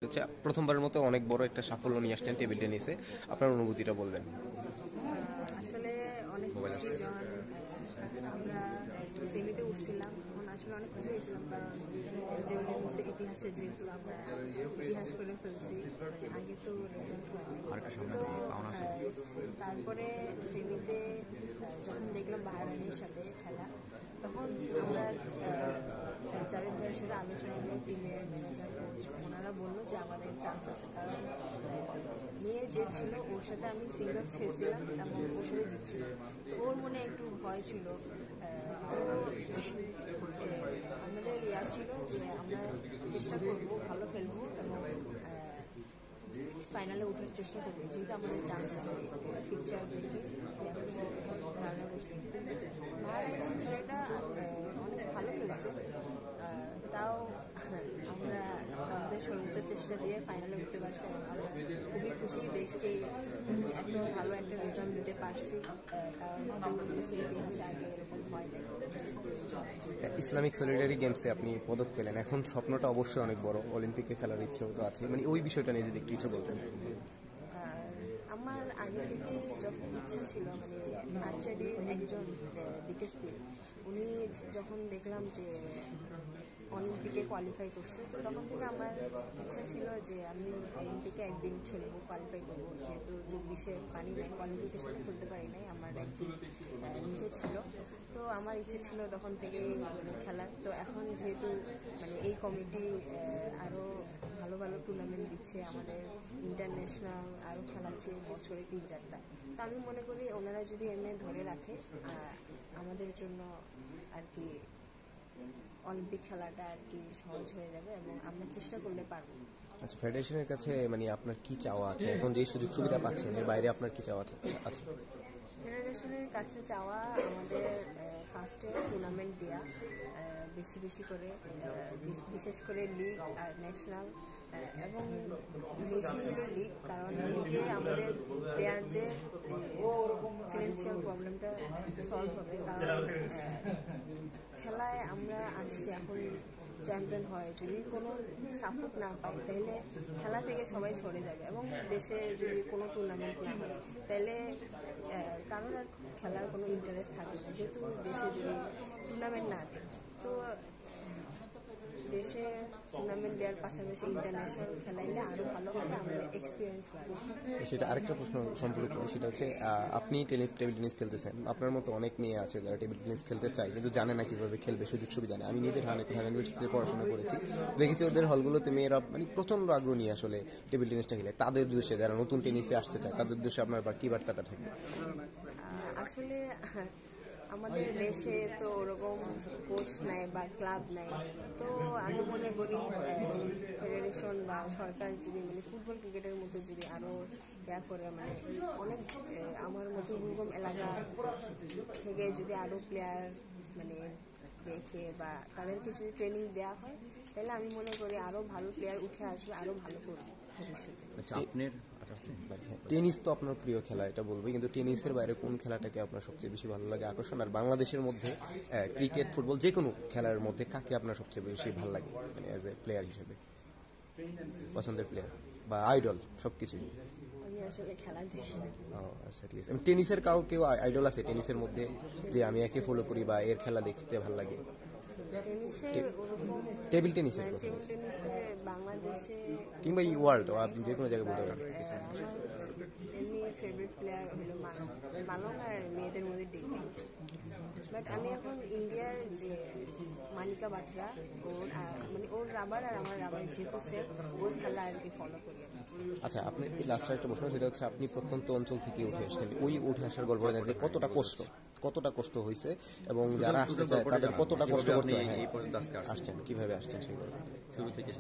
হচ্ছে প্রথমবারের মতো অনেক বড় একটা সাফল্য নিয়ে আসছেন টেবিল টেনিসে। আপনার অনুভূতিটা বলবেন। আসলে অনেক খুশি যখন আমরা সেমিতে উঠছিলাম তখন আসলে অনেক খুশি হয়েছিলাম, কারণ টেবিল টেনিসের ইতিহাসে যেহেতু আমরা ইতিহাস করে ফেলছি, আগে তো রেজাল্ট হয়নি। তো তারপরে সেমিতে যখন দেখলাম বাহারানের সাথে খেলা, তখন আমরা জাভেদ ভাইয়ের সাথে আলোচনা করে টিমের ম্যানেজার কোচ ওনারা বললো যে আমাদের চান্স আছে, কারণ মেয়ে যে ছিল ওর সাথে আমি সিঙ্গলস খেলছিলাম এবং ওর সাথে জিতছিলাম, তো ওর মনে একটু ভয় ছিল। তো আমাদের ছিল যে আমরা চেষ্টা করবো, ভালো খেলবো এবং ফাইনালে ওঠার চেষ্টা করবো, যেহেতু আমাদের চান্স আছে ফিউচার দেখে ধারণা করছি। কিন্তু ছেলেটা অনেক ভালো খেলছে, তাও আমরা আমাদের সর্বোচ্চ চেষ্টা দিয়ে ফাইনালে উঠতে পারছি এবং আমরা খুবই খুশি দেশকে এত ভালো একটা রেজাল্ট দিতে পারছি, কারণ দেশের ইতিহাসে আগে এরকম হয় নাই। ইসলামিক সলিডারি গেমসে আপনি পদক পেলেন, এখন স্বপ্নটা অবশ্যই অনেক বড়, অলিম্পিকে খেলার ইচ্ছেও তো আছে, মানে ওই বিষয়টা নিয়ে যদি একটু কিছু বলতেন। আমার আগে থেকে যখন ইচ্ছা ছিল, মানে আর্চারির একজন বিকেএসপি উনি যখন দেখলাম যে অলিম্পিকে কোয়ালিফাই করছে, তো তখন থেকে আমার ইচ্ছা ছিল যে আমি অলিম্পিকে একদিন খেলবো, কোয়ালিফাই করবো। যেহেতু 24-এ পারি নাই, কোয়ালিফিকেশনে খেলতে পারি নাই, আমার একদিন নিচে ছিল, তো আমার ইচ্ছে ছিল তখন থেকে মানে খেলার। তো এখন যেহেতু মানে এই কমিটি আরও ভালো ভালো টুর্নামেন্ট দিচ্ছে, আমাদের ইন্টারন্যাশনাল আরও খেলাচ্ছে বছরে 3-4টা, তো আমি মনে করি ওনারা যদি এমনি ধরে রাখে আমাদের জন্য আর কি অলিম্পিক খেলাটা আর কি সহজ হয়ে যাবে এবং আমরা চেষ্টা করলে পারবো। আচ্ছা, ফেডারেশনের কাছে মানে আপনার কি চাওয়া আছে এখন, যে সুযোগ সুবিধা পাচ্ছেন এর বাইরে আপনার কি চাওয়া আছে? ফেডারেশনের কাছে চাওয়া আমাদের ফার্স্টে টুর্নামেন্ট দেওয়া, বেশি বেশি করে, বিশেষ করে লিগ আর ন্যাশনাল, এবং বেশি হলো লিগ, কারণ লিগে আমাদের প্লেয়ারদের ফিনান্সিয়াল প্রবলেমটা সলভ হবে। কারণ খেলায় আমরা আসছি এখন চ্যাম্পিয়ন হয়, যদি কোনো সাপোর্ট না পাই তাহলে খেলা থেকে সবাই সরে যাবে এবং দেশে যদি কোনো টুর্নামেন্ট না হয় তাহলে কারোর আর খেলার কোনো ইন্টারেস্ট থাকবে না, যেহেতু দেশে যদি টুর্নামেন্ট না দেয়। তো দেশে টুর্নামেন্ট দেওয়ার পাশাপাশি ইন্টারন্যাশনাল খেলাইলে আরও ভালো হবে, আমাদের এক্সপিরিয়েন্স বাড়বে। সেটা আরেকটা প্রশ্ন সম্পর্ক করে, সেটা হচ্ছে আপনি টেবিল টেনিস খেলতেছেন, আপনার মতো অনেক মেয়ে আছে যারা টেবিল টেনিস খেলতে চায় কিন্তু জানে না কীভাবে খেলবে, সুযোগ সুবিধা নেই। আমি নিজের ঢাকা ইউনিভার্সিটিতে পড়াশোনা করেছি, দেখেছি ওদের হলগুলোতে মেয়েরা মানে প্রচণ্ড আগ্রহী আসলে টেবিল টেনিসটা খেলে। তাদের উদ্দেশ্যে যারা নতুন টেনিসে আসতে চায় তাদের উদ্দেশ্যে আপনার কী বার্তাটা থাকবে? আসলে আমাদের দেশে তো ওরকম কোচ নাই বা ক্লাব নাই, তো আমি মনে করি ফেডারেশন বা সরকার যদি মানে ফুটবল ক্রিকেটের মধ্যে যদি আরও করে, মানে অনেক আমার মতো দুর্গম এলাকা থেকে যদি আরও প্লেয়ার মানে দেখে বা তাদেরকে যদি ট্রেনিং দেওয়া হয়, তাহলে আমি মনে করি আরও ভালো প্লেয়ার উঠে আসবে, আরও ভালো করবে ভবিষ্যতে। টেনিস তো আপনার প্রিয় খেলা, এটা বলবো, কিন্তু টেনিসের বাইরে কোন খেলাটাকে আপনার সবচেয়ে বেশি ভালো লাগে, আকর্ষণ? আর বাংলাদেশের মধ্যে ক্রিকেট, ফুটবল, যে কোনো খেলার মধ্যে কাকে আপনার সবচেয়ে বেশি ভালো লাগে, মানে অ্যাজ এ প্লেয়ার হিসেবে পছন্দের প্লেয়ার বা আইডল সব কিছুই? আমি আসলে খেলা দেখি না। ও আচ্ছা, ঠিক আছে। টেনিসের কেউ আইডল আছে টেনিসের মধ্যে যে আমি একে ফলো করি বা এর খেলা দেখতে ভালো লাগে? টেবিল টেনিসে বাংলাদেশে কিংবা ওয়ার্ল্ড, আপনি যে কোনো জায়গায় বলতে পারেন। এমনি ফেভারিট প্লেয়ার হলো মালং, আর মেয়েদের মধ্যে ডিগ্রি। বাট আমি এখন ইন্ডিয়ার যে মানিকা বাত্রা, ওর মানে ওর রাবার আর আমার রাবার যেহেতু সেম, ওর খেলা আর কি ফলো করি। আচ্ছা, আপনি এই লাস্ট একটা প্রশ্ন, সেটা হচ্ছে আপনি প্রত্যন্ত অঞ্চল থেকে উঠে আসছেন, ওই উঠে আসার গল্পটা জানেন যে কতটা কষ্ট হয়েছে এবং যারা আসতে চায় তাদের কতটা কষ্ট করতে হয়, আসছেন কিভাবে আসছেন সেই গল্প শুরু থেকে?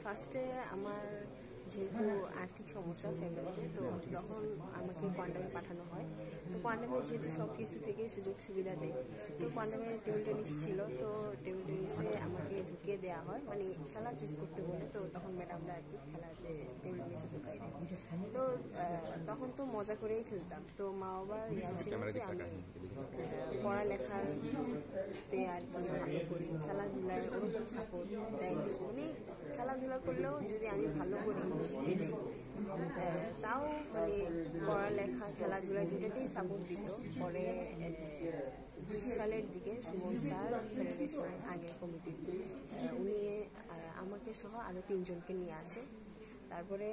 ফার্স্টে আমার যেহেতু আর্থিক সমস্যা ফ্যামিলিতে, তো তখন আমাকে কোয়ান্টামে পাঠানো হয়। তো কোয়ান্টামে যেহেতু সব কিছু থেকে সুযোগ সুবিধা দেয়, তো কোয়ান্টামে টেবিল টেনিস ছিল, তো টেবিল টেনিসে আমাকে ঢুকিয়ে দেওয়া হয়, মানে খেলা চুজ করতে বলে। তো তখন ম্যাডামরা আর কি খেলাতে টেবিল টেনিসে ঢুকাই দেয়। তো তখন তো মজা করেই খেলতাম। তো মা বাবার ইয়া ছিল যে আমি পড়ালেখাতে আর কি ভালো করি, খেলাধুলায় ওরকম সাপোর্ট দেয়নি। উনি খেলাধুলা করলেও যদি আমি ভালো করি এটাই, তাও মানে পড়ালেখা খেলাধুলা দুটোতেই সাপোর্ট দিত। পরে 20 সালের দিকে সুমন স্যার ফেডারেশনের আগের কমিটির উনি আমাকে সহ আরও 3 জনকে নিয়ে আসে। তারপরে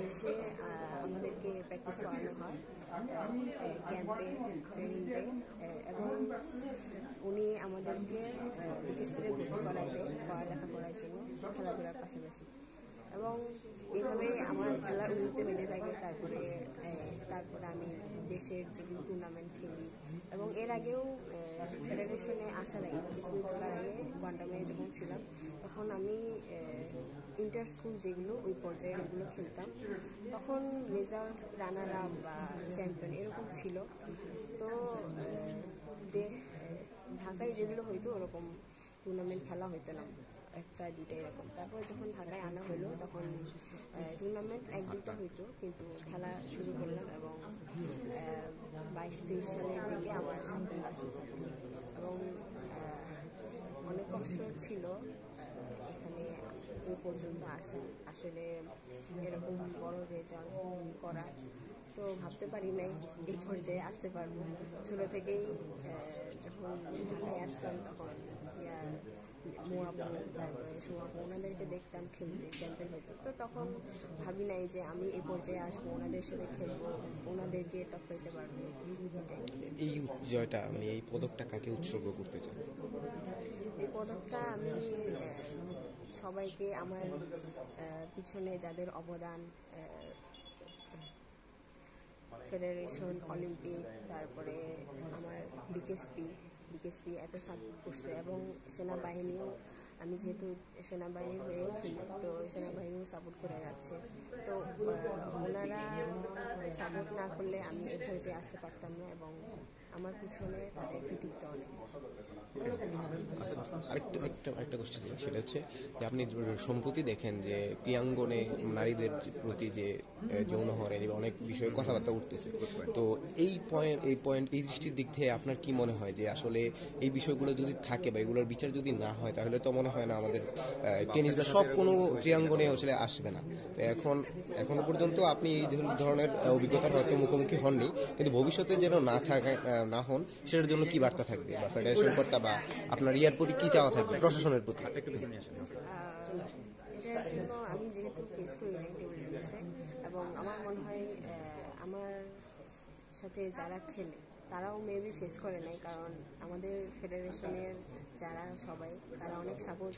এসে আমাদেরকে প্র্যাকটিস করানো হয় ক্যাম্পে, ট্রেনিংয়ে, এবং উনি আমাদেরকে বিকেএসপিতে ভর্তি করাই দেয় পড়ালেখা করার জন্য খেলাধুলার পাশাপাশি। এবং এইভাবেই আমার খেলার উন্নতি হতে থাকে। তারপরে আমি দেশের যেগুলো টুর্নামেন্ট খেলি, এবং এর আগেও ফেডারেশনে আসার আগে, স্কুল থাকার আগে কোয়ান্টামে যখন ছিলাম, তখন আমি ইন্টার স্কুল যেগুলো ওই পর্যায়ে ওগুলো খেলতাম। তখন রেজাল্ট রানার আপ বা চ্যাম্পিয়ন এরকম ছিল। তো ঢাকায় যেগুলো হইতো ওরকম টুর্নামেন্ট খেলা হইতো না, একটা দুইটা এরকম। তারপর যখন ঢাকায় আনা হলো তখন টুর্নামেন্ট 1-2টা হইতো, কিন্তু খেলা শুরু করলাম। এবং 22-23 সালের দিকে আমার সামনে ক্লাসে থাকে। এবং অনেক কষ্ট ছিল এখানে এই পর্যন্ত আসা, আসলে এরকম বড় রেজাল্ট করা। তো ভাবতে পারি নাই এই পর্যায়ে আসতে পারবো। ছোটো থেকেই যখন ঢাকায় আসতাম তখন মোয়াপু, তারপরে সুমাপু, ওনাদেরকে দেখতাম খেলতে, চ্যাম্পিয়ন হতো। তো তখন ভাবি নাই যে আমি এই পর্যায়ে আসবো, ওনাদের সাথে খেলবো, ওনাদেরকে টপকাইতে পারবো। এই জয়টা মানে এই পদকটা কাকে উৎসর্গ করতে চান? এই পদকটা আমি সবাইকে, আমার পিছনে যাদের অবদান, ফেডারেশন, অলিম্পিক, তারপরে আমার বিকেএসপি এত সাপোর্ট করছে, এবং সেনাবাহিনীও, আমি যেহেতু সেনাবাহিনী হয়েও খেলি, তো সেনাবাহিনীও সাপোর্ট করে যাচ্ছে। তো ওনারা সাপোর্ট না করলে আমি এই পর্যায়ে আসতে পারতাম না, এবং আমার পিছনে তাদের কৃতিত্ব অনেক। আরেকটা কোশ্চেন, সেটা হচ্ছে যে আপনি সম্প্রতি দেখেন যে ক্রীড়াঙ্গনে নারীদের প্রতি যে যৌন হয়রানি বা অনেক বিষয়ে কথাবার্তা উঠতেছে। তো এই দৃষ্টির দিক থেকে আপনার কি মনে হয় যে আসলে এই বিষয়গুলো যদি থাকে বা এগুলোর বিচার যদি না হয়, তাহলে তো মনে হয় না আমাদের টেনিস বা সব কোনো ক্রীড়াঙ্গনে আসলে আসবে না। তো এখনো পর্যন্ত আপনি এই ধরনের অভিজ্ঞতার হয়তো মুখোমুখি হননি, কিন্তু ভবিষ্যতে যেন না হন, সেটার জন্য কি বার্তা থাকবে, বা ফেডারেশন কর্তা বা আপনার ইয়ার প্রতি কি চাওয়া থাকবে, প্রশাসনের প্রতি? এটার জন্য আমি যেহেতু ফেস করি নাই টেবিল টেনিসে, এবং আমার মনে হয় আমার সাথে যারা খেলে তারাও মেবি ফেস করে নাই, কারণ আমাদের ফেডারেশনের যারা সবাই তারা অনেক সাপোর্ট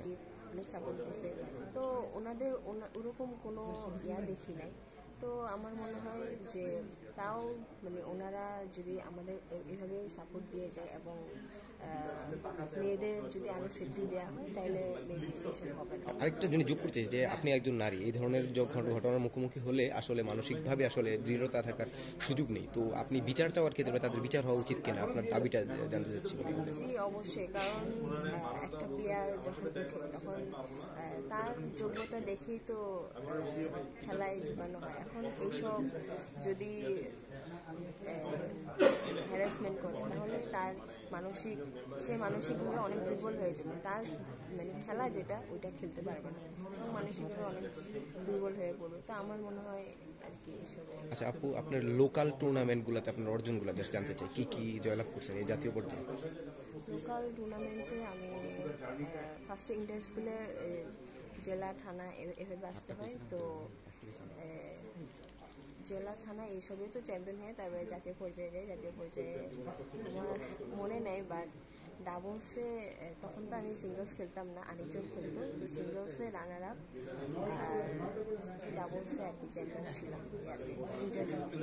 দিচ্ছে। তো ওরকম কোনো দেখি নাই। তো আমার মনে হয় যে তাও মানে ওনারা যদি আমাদের এভাবে সাপোর্ট দিয়ে যায়, এবং মেয়েদের যদি আরও সেফটি দেওয়া হয়, তাহলে মেবি এসব হবে না। আরেকটা জিনিস যোগ করতে, যে আপনি একজন নারী, এই ধরনের ঘটনার মুখোমুখি হলে আসলে মানসিকভাবে আসলে দৃঢ়তা থাকার সুযোগ নেই। তো আপনি বিচার চাওয়ার ক্ষেত্রে তাদের বিচার হওয়া উচিত কিনা, আপনার দাবিটা জানতে চাচ্ছি। জি, অবশ্যই, কারণ একটা প্লেয়ার যখন উঠে তখন তার যোগ্যতা দেখেই তো খেলায় ঢুকানো হয়। এখন এইসব যদি হ্যারাসমেন্ট করে, তাহলে তার সে মানসিকভাবে অনেক দুর্বল হয়ে যাবে। তার মানে খেলা যেটা ওইটা খেলতে পারবে না, এবং মানসিকভাবে অনেক দুর্বল হয়ে পড়বে। তো আমার মনে হয় আর কি এসব। আচ্ছা আপু, আপনার লোকাল টুর্নামেন্টগুলোতে আপনার অর্জনগুলো জাস্ট জানতে চাই, কি জয়লাভ করছেন এই জাতীয় পর্যায়ে? লোকাল টুর্নামেন্টে আমি ফার্স্টে ইন্টার স্কুলে জেলা, থানা এভাবে আসতে হয়। তো জেলা, থানা এইসবই তো চ্যাম্পিয়ন হয়ে তারপরে জাতীয় পর্যায়ে যায়। জাতীয় পর্যায়ে আমার মনে নেই, বাট ডাবলসে তখন তো আমি সিঙ্গলস খেলতাম না, আরেকজন খেলতো। তো সিঙ্গলসে রানার আপ, আর ডাবলসে আর কি চ্যাম্পিয়ন ছিলাম ইয়াতে ইন্টার স্কুল।